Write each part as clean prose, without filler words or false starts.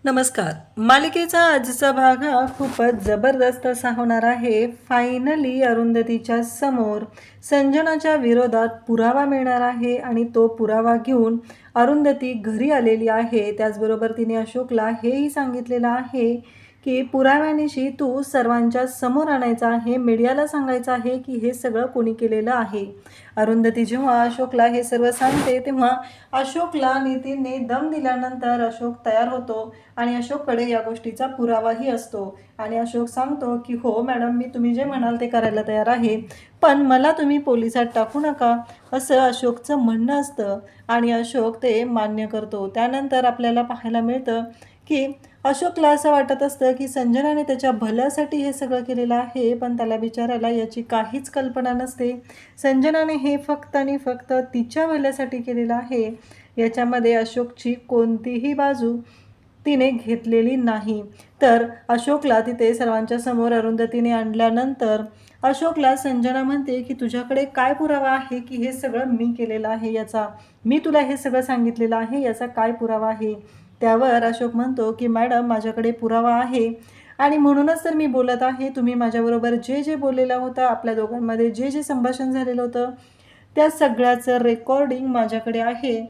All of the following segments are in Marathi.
नमस्कार. मालिकेचा आजचा भाग हा खूपच जबरदस्त असा होणार आहे. फायनली अरुंधतीच्या समोर संजनाच्या विरोधात पुरावा मिळणार आहे आणि तो पुरावा घेऊन अरुंधती घरी आलेली आहे. त्याचबरोबर तिने अशोकला हेही सांगितलेलं आहे की पुराव्यानिशी तू सर्वांच्या समोर आणायचा आहे, मीडियाला सांगायचं आहे की हे सगळं कोणी केलेलं आहे. अरुंधती जेव्हा अशोकला हे सर्व सांगते तेव्हा अशोकला नितीनने दम दिल्यानंतर अशोक तयार होतो आणि अशोककडे या गोष्टीचा पुरावाही असतो आणि अशोक सांगतो की हो मॅडम, मी तुम्ही जे म्हणाल ते करायला तयार आहे, पण मला तुम्ही पोलिसात टाकू नका, असं अशोकचं म्हणणं असतं आणि अशोक ते मान्य करतो. त्यानंतर आपल्याला पाहायला मिळतं की अशोकला असं वाटत असतं की संजनाने त्याच्या भल्यासाठी हे सगळं केलेलं आहे, पण त्याला बिचारायला याची काहीच कल्पना नसते. संजनाने हे फक्त आणि फक्त तिच्या भल्यासाठी केलेलं आहे. याच्यामध्ये अशोकची कोणतीही बाजू तिने घेतलेली नाही. तर अशोकला तिथे सर्वांच्या समोर अरुंधतीने आणल्यानंतर अशोकला संजना म्हणते की तुझ्याकडे काय पुरावा आहे की हे सगळं मी केलेलं आहे, याचा मी तुला हे सगळं सांगितलेलं आहे, याचा काय पुरावा आहे. त्यावर अशोक म्हणतो की मॅडम, माझ्याकडे पुरावा आहे आणि म्हणूनच तर मी बोलत आहे. तुम्ही माझ्याबरोबर जे जे बोललेलं होतं, आपल्या दोघांमध्ये जे जे संभाषण झालेलं होतं, त्या सगळ्याचं रेकॉर्डिंग माझ्याकडे आहे.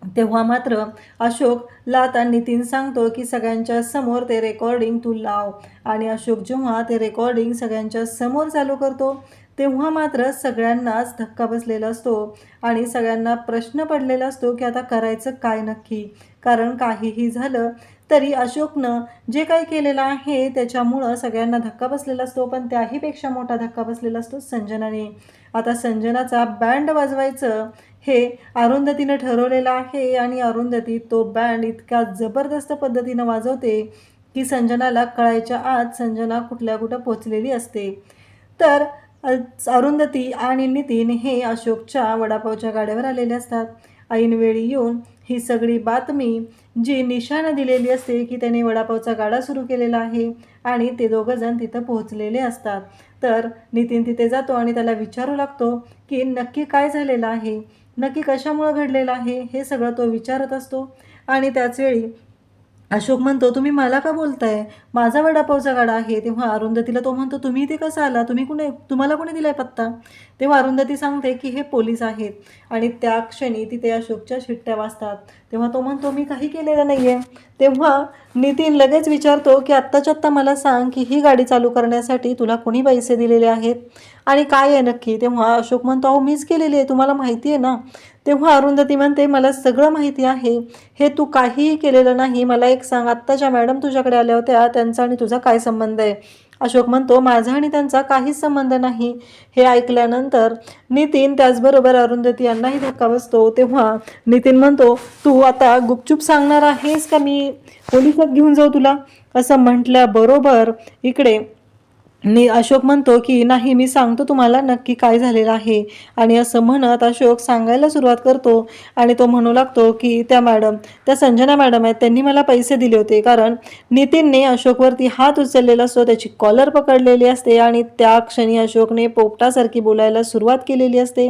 तेव्हा मात्र अशोकला आता नितीन सांगतो की सगळ्यांच्या समोर ते रेकॉर्डिंग तू लाव आणि अशोक जेव्हा ते रेकॉर्डिंग सगळ्यांच्या समोर चालू करतो तेव्हा मात्र सगळ्यांनाच धक्का बसलेला असतो आणि सगळ्यांना प्रश्न पडलेला असतो की आता करायचं काय नक्की. कारण काहीही झालं तरी अशोकनं जे काही केलेलं आहे त्याच्यामुळं सगळ्यांना धक्का बसलेला असतो, पण त्याहीपेक्षा मोठा धक्का बसलेला असतो संजनाने. आता संजनाचा बँड वाजवायचं हे अरुंधतीनं ठरवलेलं आहे आणि अरुंधती तो बँड इतक्या जबरदस्त पद्धतीनं वाजवते की संजनाला कळायच्या आत संजना कुठं पोचलेली असते. तर अरुंधती आणि नितीन हे अशोकच्या वडापावच्या गाड्यावर आलेले असतात. ऐनवेळी येऊन ही सगळी बातमी जी निशानं दिलेली असते की त्याने वडापावचा गाडा सुरू केलेला आहे आणि ते दोघंजण तिथं पोहोचलेले असतात. तर नितीन तिथे जातो आणि त्याला विचारू लागतो की नक्की काय झालेलं आहे, नक्की कशामुळं घडलेलं आहे, हे सगळं तो विचारत असतो. आणि त्याचवेळी अशोक म्हणतो तुम्ही मला का बोलताय, माझा वडापावचा गाडा आहे. तेव्हा अरुंधतीला तो म्हणतो तुम्ही इथे कसं आला, तुम्हाला कोणी दिलाय पत्ता. तेव्हा अरुंधती सांगते की हे पोलीस आहेत आणि त्या क्षणी तिथे अशोकच्या शिट्ट्या वाजतात. तेव्हा तो म्हणतो मी काही केलेलं नाही आहे. तेव्हा नितीन लगेच विचारतो की आत्ताच्या आत्ता मला सांग की ही गाडी चालू करण्यासाठी तुला कोणी पैसे दिलेले आहेत आणि काय आहे नक्की. तेव्हा अशोक म्हणतो अहो मीच केलेली आहे, तुम्हाला माहिती आहे ना. तेव्हा अरुंधती म्हणते मला सगळं माहिती आहे, हे तू काहीही केलेलं नाही. मला एक सांग, आत्ताच्या मॅडम तुझ्याकडे आल्या होत्या, त्यांचा आणि तुझा काय संबंध आहे. अशोक म्हणतो माझा आणि त्यांचा काहीच संबंध नाही. हे ऐकल्यानंतर नितीन त्याचबरोबर अरुंधती यांनाही धक्का बसतो. तेव्हा नितीन म्हणतो तू आता गुपचूप सांगणार आहेस का मी पोलिसात घेऊन जाऊ तुला, असं म्हटल्याबरोबर इकडे अशोक म्हणतो की नाही, मी सांगतो तुम्हाला नक्की काय झालेलं आहे. आणि असं म्हणत अशोक सांगायला सुरुवात करतो आणि तो म्हणू लागतो की त्या संजना मॅडम आहेत, त्यांनी मला पैसे दिले होते. कारण नितीनने अशोकवरती हात उचललेला असतो, त्याची कॉलर पकडलेली असते आणि त्या क्षणी अशोकने पोपटासारखी बोलायला सुरुवात केलेली असते.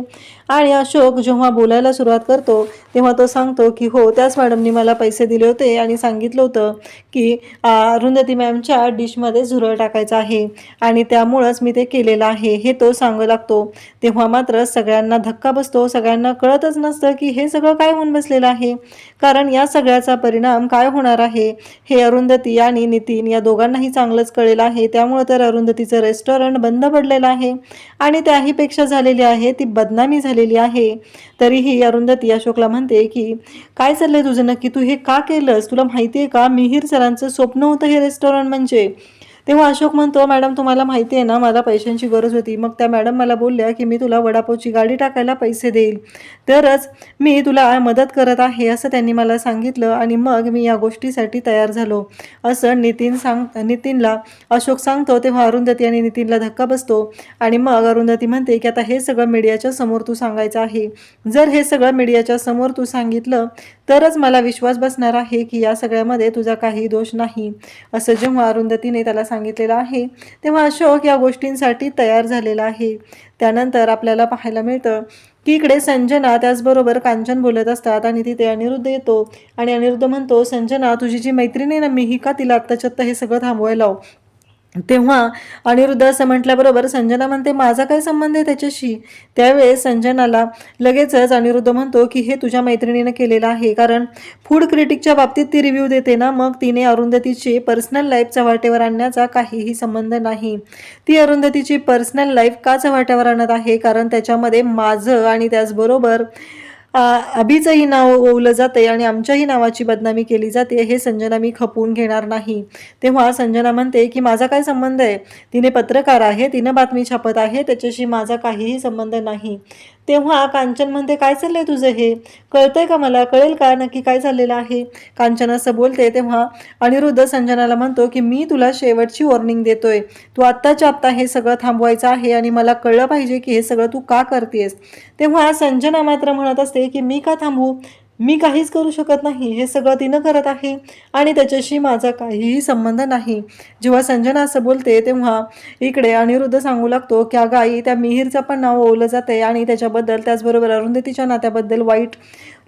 आणि अशोक जेव्हा बोलायला सुरुवात करतो तेव्हा तो सांगतो की हो, त्याच मॅडमनी मला पैसे दिले होते आणि सांगितलं होतं की अरुंधती मॅमच्या डिशमध्ये झुरळ टाकायचं आहे आणि त्यामुळंच मी ते केलेलं आहे, हे तो सांगू लागतो. तेव्हा मात्र सगळ्यांना धक्का बसतो. सगळ्यांना कळतच नसतं की हे सगळं काय होऊन बसलेलं आहे. कारण या सगळ्याचा परिणाम काय होणार आहे हे अरुंधती आणि नितीन या दोघांनाही चांगलंच कळलेलं आहे. त्यामुळं तर अरुंधतीचं रेस्टॉरंट बंद पडलेलं आहे आणि त्याहीपेक्षा झालेली आहे ती बदनामी झालेली आहे. तरीही अरुंधती अशोकला म्हणते की काय चाललंय तुझं नक्की, तू हे का केलंस, तुला माहिती आहे का मिहिर सरांचं स्वप्न होतं हे रेस्टॉरंट म्हणजे. तेव्हा अशोक म्हणतो मॅडम तुम्हाला माहिती आहे ना, मला पैशांची गरज होती. मग त्या मॅडम मला बोलल्या की मी तुला वडापावची गाडी टाकायला पैसे देईल, तरच मी तुला मदत करत आहे असं त्यांनी मला सांगितलं आणि मग मी या गोष्टीसाठी तयार झालो, असं नितीनला अशोक सांगतो. तेव्हा अरुंधती आणि नितीनला धक्का बसतो आणि मग अरुंधती म्हणते की आता हे सगळं मीडियाच्या समोर तू सांगायचं आहे. जर हे सगळं मीडियाच्या समोर तू सांगितलं तरच मला विश्वास बसणार आहे की या सगळ्यामध्ये तुझा काही दोष नाही, असं जेव्हा अरुंधतीने त्याला सांगितलेलं आहे तेव्हा अशोक या गोष्टींसाठी तयार झालेला आहे. त्यानंतर आपल्याला पाहायला मिळतं की इकडे संजना त्याचबरोबर कांचन बोलत असतात आणि तिथे अनिरुद्ध येतो आणि अनिरुद्ध म्हणतो, संजना तुझी जी मैत्रीण आहे ना, मी ही का तिला आत्ताच्या आत्ता हे सगळं थांबवायला लावू? तेव्हा अनिरुद्ध असं म्हटल्याबरोबर संजना म्हणते, माझा काय संबंध आहे त्याच्याशी? त्यावेळेस संजनाला लगेचच अनिरुद्ध म्हणतो की हे तुझ्या मैत्रिणीनं केलेलं आहे, कारण फूड क्रिटिकच्या बाबतीत ती रिव्ह्यू देते ना, मग तिने अरुंधतीची पर्सनल लाईफ चव्हाट्यावर आणण्याचा काहीही संबंध नाही. ती अरुंधतीची पर्सनल लाईफ का चव्हाट्यावर आणत आहे? कारण त्याच्यामध्ये माझं आणि त्याचबरोबर अभिचंही नाव ओवलं जाते आणि आमच्याही नावाची बदनामी केली जाते, हे संजना मी खपवून घेणार नाही. तेव्हा संजना म्हणते की माझा काय संबंध आहे? तिने पत्रकार आहे, तिनं बातमी छापत आहे, त्याच्याशी माझा काहीही संबंध नाही. तेव्हा कांचन म्हणते, काय चाललंय तुझं हे? कळतंय का मला? कळेल का नक्की काय चाललेलं आहे? कांचन असं बोलते. तेव्हा अनिरुद्ध संजनाला म्हणतो की मी तुला शेवटची वॉर्निंग देतोय, तू आत्ताच्या आत्ता हे सगळं थांबवायचं आहे आणि मला कळलं पाहिजे की हे सगळं तू का करतेस. तेव्हा संजना मात्र म्हणत असते की मी का थांबू? मी काहीच करू शकत नाही, हे सगळं तिनं करत आहे आणि त्याच्याशी माझा काहीही संबंध नाही. जेव्हा संजना असं बोलते तेव्हा इकडे अनिरुद्ध सांगू लागतो की अगं आई, त्या मिहीरचं पण नाव ओवलं जाते आणि त्याच्याबद्दल त्याचबरोबर अरुंधतीच्या नात्याबद्दल वाईट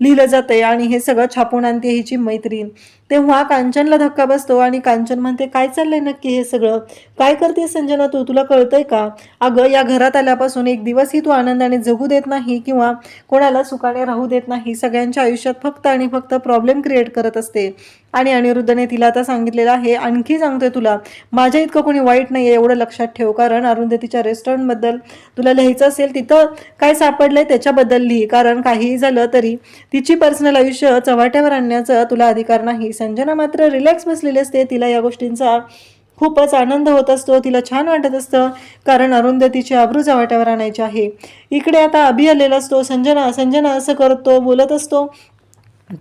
लिहिलं जाते आणि हे सगळं छापून आणते हिची मैत्रीण. तेव्हा कांचनला धक्का बसतो आणि कांचन म्हणते, काय चाललंय नक्की हे सगळं? काय करते संजना तू? तुला कळतंय का? अगं, या घरात आल्यापासून एक दिवसही तू आनंदाने जगू देत नाही किंवा कोणाला सुखाने राहू देत नाही. सगळ्यांच्या आयुष्यात फक्त आणि फक्त प्रॉब्लेम क्रिएट करत असते. आणि अनिरुद्धने तिला आता सांगितलेलं आहे, आणखी सांगतोय तुला, माझ्या इतकं कोणी वाईट नाही आहे एवढं लक्षात ठेव. कारण अरुंधतीच्या रेस्टॉरंटबद्दल तुला लिहायचं असेल, तिथं काय सापडलंय त्याच्याबद्दल लिही, कारण काहीही झालं तरी तिची पर्सनल आयुष्य चव्हाट्यावर आणण्याचा तुला अधिकार नाही. संजना मात्र रिलॅक्स बसलेली असते. तिला या गोष्टींचा खूपच आनंद होत असतो, तिला छान वाटत असतं, कारण अरुंधतीची आबरू चव्हाट्यावर आणायची आहे. इकडे आता अभि आलेला असतो. संजना असं करतो, बोलत असतो.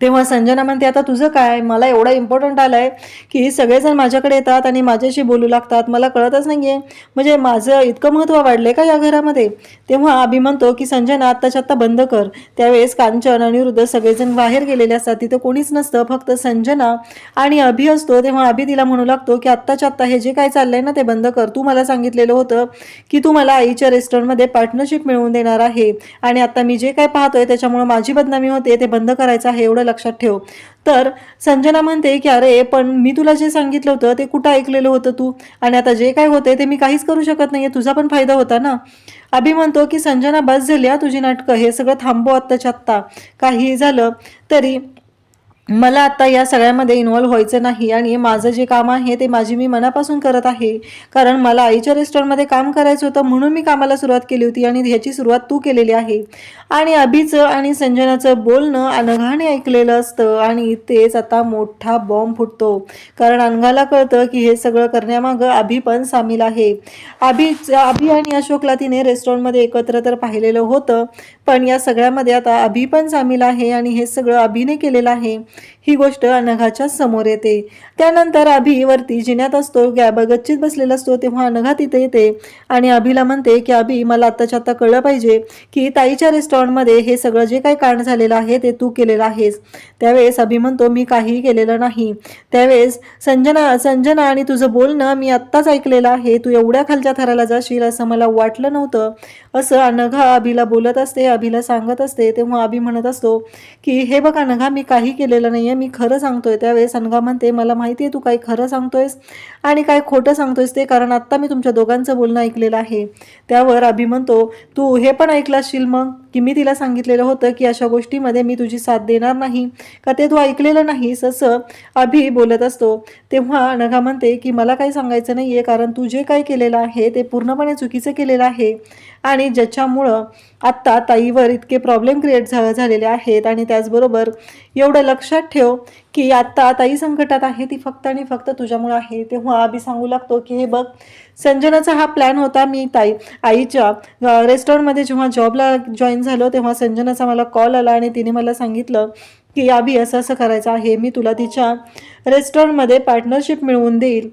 तेव्हा संजना म्हणते, आता तुझं काय? मला एवढा इम्पॉर्टंट आलाय की सगळेजण माझ्याकडे येतात आणि माझ्याशी बोलू लागतात, मला कळतच नाहीये, म्हणजे माझं इतकं महत्त्व वाढलंय का या घरामध्ये? तेव्हा अभि म्हणतो की संजना आत्ताच्या आत्ता बंद कर. त्यावेळेस कांचन अनिरुद्ध सगळेजण बाहेर गेलेले असतात, तिथं कोणीच नसतं, फक्त संजना आणि अभि असतो. तेव्हा अभि तिला म्हणू लागतो की आत्ताच्या आत्ता हे जे काय चाललंय ना ते बंद कर. तू मला सांगितलेलं होतं की तू मला आईच्या रेस्टॉरंटमध्ये पार्टनरशिप मिळवून देणार आहे आणि आता मी जे काय पाहतोय त्याच्यामुळे माझी बदनामी होते, ते बंद करायचं आहे, एवढं लक्षात ठेव. तर संजना म्हणते की अरे, पण मी तुला जे सांगितलं होतं ते कुठं ऐकलेलं होतं तू? आणि आता जे काय होते ते मी काहीच करू शकत नाहीये, तुझा पण फायदा होता ना. अभि म्हणतो की संजना बस झाली तुझी नाटकं, हे सगळं थांबव आत्ताच्या आत्ता. काही झालं तरी मला आता या सगळ्यामध्ये इन्व्हॉल्व्ह व्हायचं नाही आणि माझं जे काम आहे ते मी मनापासून करत आहे, कारण मला आईच्या रेस्टॉरंटमध्ये काम करायचं होतं म्हणून मी कामाला सुरुवात केली होती आणि ह्याची सुरुवात तू केलेली आहे. आणि अभिचं आणि संजनाचं बोलणं अनघाने ऐकलेलं असतं आणि तेच आता मोठा बॉम्ब फुटतो, कारण अनघाला कळतं की हे सगळं करण्यामागं अभि पण सामील आहे. अभि आणि अशोकला तिने रेस्टॉरंटमध्ये एकत्र तर पाहिलेलं होतं, पण या सगळ्यामध्ये आता अभि पण सामील आहे आणि हे सगळं अभिने केलेलं आहे, ही गोष्ट अनघाच्या समोर येते. त्यानंतर अभि वरती जिन्यात असतो, गच्चीत बसलेला असतो. तेव्हा अनघा तिथे येते आणि अभिला म्हणते की अभि, मला आत्ताच्या आत्ता कळलं पाहिजे की ताईच्या रेस्टॉरंटमध्ये हे सगळं जे काही कांड झालेलं आहे ते तू केलेलं आहेस. त्यावेळेस अभि म्हणतो, मी काहीही केलेलं नाही. त्यावेळेस संजना आणि तुझं बोलणं मी आत्ताच ऐकलेलं आहे, तू एवढ्या खालच्या थराला जाशील असं मला वाटलं नव्हतं, असं अनघा अभिला बोलत असते, अभिला सांगत असते. तेव्हा अभि म्हणत असतो की हे बघ अनघा, मी काही केलेलं नाहीये, मी खरं सांगतोय. त्यावेळेस अनघा म्हणते, मला माहिती आहे तू काही खरं सांगतोयस आणि काय खोटं सांगतोयस ते, कारण आत्ता मी तुमच्या दोघांचं बोलणं ऐकलेलं आहे. त्यावर अभि म्हणतो, तू हे पण ऐकलं असशील मग की मी तिला सांगितलेलं होतं की अशा गोष्टीमध्ये मी तुझी साथ देणार नाही का, ते तू ऐकलेलं नाहीस, असं अभि बोलत असतो. तेव्हा अनघा म्हणते की मला काही सांगायचं नाहीये, कारण तू जे काही केलेलं आहे ते पूर्णपणे चुकीचं केलेलं आहे आणि ज्याच्यामुळं आत्ता ताईवर इतके प्रॉब्लेम क्रिएट झालेले आहेत. आणि त्याचबरोबर एवढं लक्षात ठेव की आत्ता ताई संकटात आहे, ती फक्त आणि फक्त तुझ्यामुळे आहे. तेव्हा अभि सांगू लागतो की हे बघ, संजनाचा हा प्लॅन होता. मी आईच्या रेस्टॉरंटमध्ये जेव्हा जॉबला जॉईन झालो तेव्हा संजनाचा मला कॉल आला आणि तिने मला सांगितलं की अभि, असं असं करायचं आहे, मी तुला तिच्या रेस्टॉरंटमध्ये पार्टनरशिप मिळवून देईल.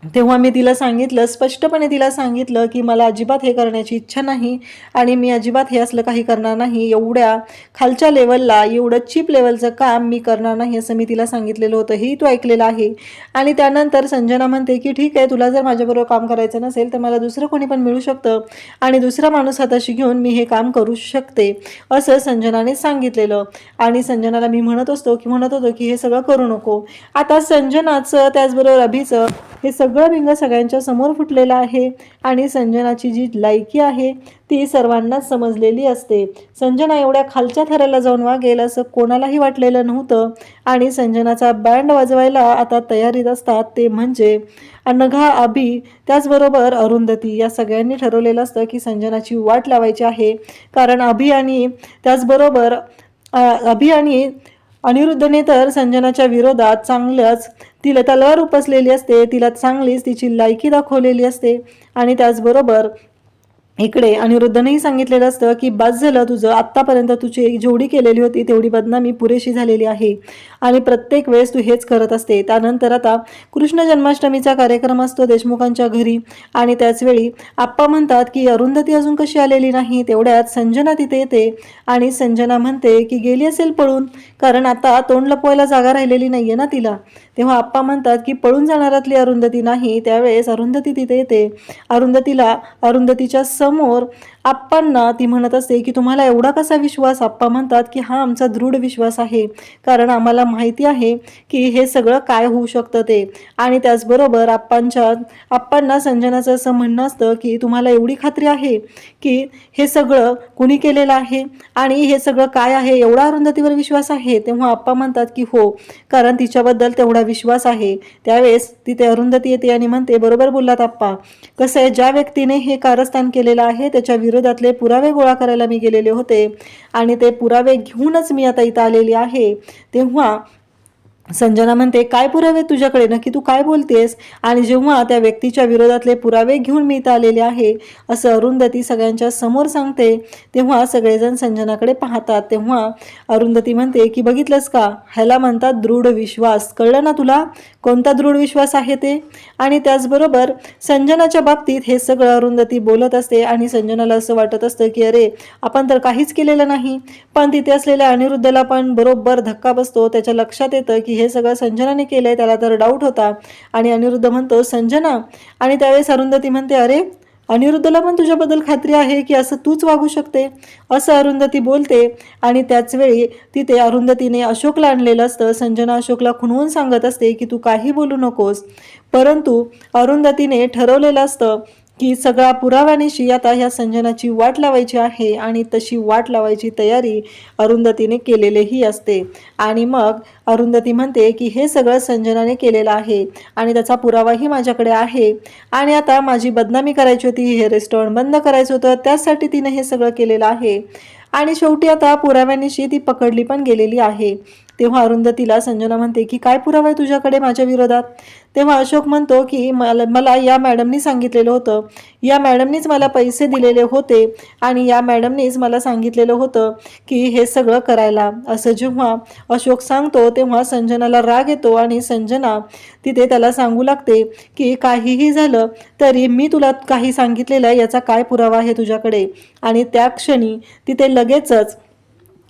तेव्हा मी तिला सांगितलं, स्पष्टपणे तिला सांगितलं की मला अजिबात हे करण्याची इच्छा नाही आणि मी अजिबात हे असलं काही करणार नाही. एवढ्या खालच्या लेवलला, एवढं चीप लेवलचं काम मी करणार नाही असं मी तिला सांगितलेलं होतं. हेही तू ऐकलेलं आहे. आणि त्यानंतर संजना म्हणते की ठीक आहे, तुला जर माझ्याबरोबर काम करायचं नसेल तर मला दुसरं कोणी पण मिळू शकतं आणि दुसरा माणूस हाताशी घेऊन मी हे काम करू शकते असं संजनाने सांगितलेलं. आणि संजनाला मी म्हणत होतो की हे सगळं करू नको. आता संजनाचं त्याचबरोबर अभिचं हे सगळं बिंग सगळ्यांच्या समोर फुटलेलं आहे आणि संजनाची जी लायकी आहे ती सर्वांनाच समजलेली असते. संजना एवढ्या खालच्या थराला जाऊन वागेल असं कोणालाही वाटलेलं नव्हतं. आणि संजनाचा बँड वाजवायला आता तयारीत असतात ते म्हणजे अनघा, अभि, त्याचबरोबर अरुंधती. या सगळ्यांनी ठरवलेलं असतं की संजनाची वाट लावायची आहे. कारण अभि आणि अनिरुद्धने तर संजनाच्या विरोधात चांगलंच तिला तलवार उपसलेली असते, तिला चांगलीच तिची लायकी दाखवलेली असते. आणि त्याचबरोबर इकडे अनिरुद्धनेही सांगितलेलं असतं की बस झालं तुझं, आत्तापर्यंत तुझी जेवढी केलेली होती तेवढी बदनामी पुरेशी झालेली आहे आणि प्रत्येक वेळेस तू हेच करत असते. त्यानंतर आता कृष्ण जन्माष्टमीचा कार्यक्रम असतो देशमुखांच्या घरी आणि त्याचवेळी आप्पा म्हणतात की अरुंधती अजून कशी आलेली नाही. तेवढ्यात संजना तिथे येते आणि संजना म्हणते की गेली असेल पळून, कारण आता तोंड लपवायला जागा राहिलेली नाहीये ना तिला. तेव्हा आप्पा म्हणतात की पळून जाणारातली अरुंधती नाही. त्यावेळेस अरुंधती तिथे येते. अरुंधतीच्या समोर आप्पांना ती म्हणत असते की तुम्हाला एवढा कसा विश्वास. आप्पा म्हणतात की हा आमचा दृढ विश्वास आहे, कारण आम्हाला माहिती आहे की हे सगळं काय होऊ शकतं ते. आणि त्याचबरोबर आप्पांना संजनाचं असं म्हणणं असतं की तुम्हाला एवढी खात्री आहे की हे सगळं कुणी केलेलं आहे आणि हे सगळं काय आहे, एवढा अरुंधतीवर विश्वास आहे. तेव्हा आप्पा म्हणतात की हो, कारण तिच्याबद्दल तेवढा विश्वास आहे. त्यावेळेस तिथे अरुंधती येते आणि म्हणते बरोबर बोललात आप्पा. कसं आहे, ज्या व्यक्तीने हे कारस्थान केलेलं आहे त्याच्या विरोधातले पुरावे गोळा करायला मी गेलेले होते आणि ते पुरावे घेऊनच मी आता इथं आलेली आहे. तेव्हा संजना म्हणते काय पुरावे तुझ्याकडे, नक्की तू काय बोलतेस. आणि जेव्हा त्या व्यक्तीच्या विरोधातले पुरावे घेऊन मी इथं आलेले आहे असं अरुंधती सगळ्यांच्या समोर सांगते. तेव्हा सगळेजण संजनाकडे पाहतात. तेव्हा अरुंधती म्हणते की बघितलंस का, ह्याला म्हणतात दृढ विश्वास. कळलं ना तुला कोणता दृढ विश्वास आहे ते. आणि त्याचबरोबर संजनाच्या बाबतीत हे सगळं अरुंधती बोलत असते आणि संजनाला असं वाटत असतं की अरे आपण तर काहीच केलेलं नाही. पण तिथे असलेल्या अनिरुद्धला पण बरोबर धक्का बसतो. त्याच्या लक्षात येतं की हे सगळं संजनाने केलंय. त्याला तर डाऊट होता आणि अनिरुद्ध म्हणतो संजना. आणि त्यावेळेस अरुंधती म्हणते अरे अनिरुद्धला पण तुझ्याबद्दल खात्री आहे की असं तूच वागू शकते, असं अरुंधती बोलते. आणि त्याचवेळी तिथे अरुंधतीने अशोकला आणलेलं असतं. संजना अशोकला खुणवून सांगत असते की तू काही बोलू नकोस, परंतु अरुंधतीने ठरवलेलं असतं की सगळ्या पुराव्यानिशी आता ह्या संजनाची वाट लावायची आहे आणि तशी वाट लावायची तयारी अरुंधतीने केलेलीही असते. आणि मग अरुंधती म्हणते की हे सगळं संजनाने केलेलं आहे आणि त्याचा पुरावाही माझ्याकडे आहे आणि आता माझी बदनामी करायची होती, हे रेस्टॉरंट बंद करायचं होतं, त्यासाठी तिने हे सगळं केलेलं आहे. आणि शेवटी आता पुराव्यानिशी ती पकडली पण गेलेली आहे. तेव्हा अरुंधतीला संजना म्हणते की काय पुरावा आहे तुझ्याकडे माझ्या विरोधात. तेव्हा अशोक म्हणतो की मला या मॅडमनी सांगितलेलं होतं, या मॅडमनीच मला पैसे दिलेले होते आणि या मॅडमनीच मला सांगितलेलं होतं की हे सगळं करायला. असं जेव्हा अशोक सांगतो तेव्हा संजनाला राग येतो आणि संजना तिथे त्याला सांगू लागते की काहीही झालं तरी मी तुला काही सांगितलेलं आहे याचा काय पुरावा आहे तुझ्याकडे. आणि त्या क्षणी तिथे लगेचच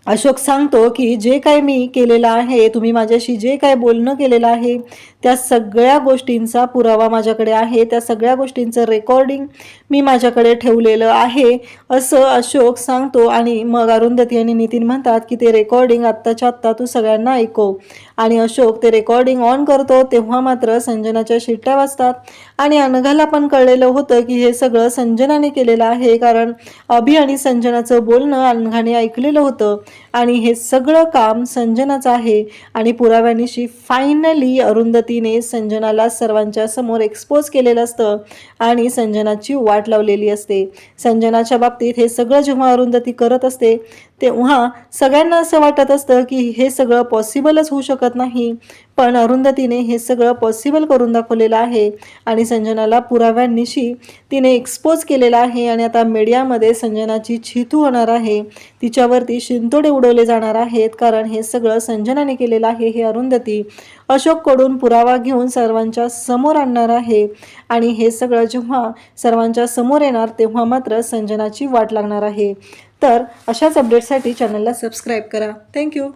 अशोक सांगतो की जे काय मी केलेलं आहे, तुम्ही माझ्याशी जे काय बोलणं केलेलं आहे त्या सगळ्या गोष्टींचा पुरावा माझ्याकडे आहे, त्या सगळ्या गोष्टींचं रेकॉर्डिंग मी माझ्याकडे ठेवलेलं आहे असं अशोक सांगतो. आणि मग अरुंधती आणि नितीन म्हणतात की ते रेकॉर्डिंग आत्ताच्या आत्ता तू सगळ्यांना ऐकव. आणि अशोक ते रेकॉर्डिंग ऑन करतो. तेव्हा मात्र संजनाच्या शिट्ट्या वाजतात आणि अनघाला पण कळलेलं होतं की हे सगळं संजनाने केलेलं आहे, कारण अभि आणि संजनाचं बोलणं अनघाने ऐकलेलं होतं आणि हे सगळं काम संजनाचं आहे. आणि पुराव्यानिशी फायनली अरुंधतीने संजनाला सर्वांच्या समोर एक्सपोज केलेलं असतं आणि संजनाची वाट लावलेली असते. संजनाच्या बाबतीत हे सगळं जेव्हा अरुंधती करत असते तेव्हा सगळ्यांना असं वाटत असतं की हे सगळं पॉसिबलच होऊ शकत नाही, पण अरुंधतीने हे सगळं पॉसिबल करून दाखवलेलं आहे आणि संजनाला पुराव्यांनिशी तिने एक्सपोज केलेलं आहे आणि आता मीडियामध्ये संजनाची छितू होणार आहे, तिच्यावरती शिंतोडे उडवले जाणार आहेत, कारण हे सगळं संजनाने केलेलं आहे हे अरुंधती अशोककडून पुरावा घेऊन सर्वांच्या समोर आणणार आहे आणि हे सगळं जेव्हा सर्वांच्या समोर येणार तेव्हा मात्र संजनाची वाट लागणार आहे. तर अशाच अपडेट्ससाठी चॅनलला सबस्क्राईब करा. थँक्यू.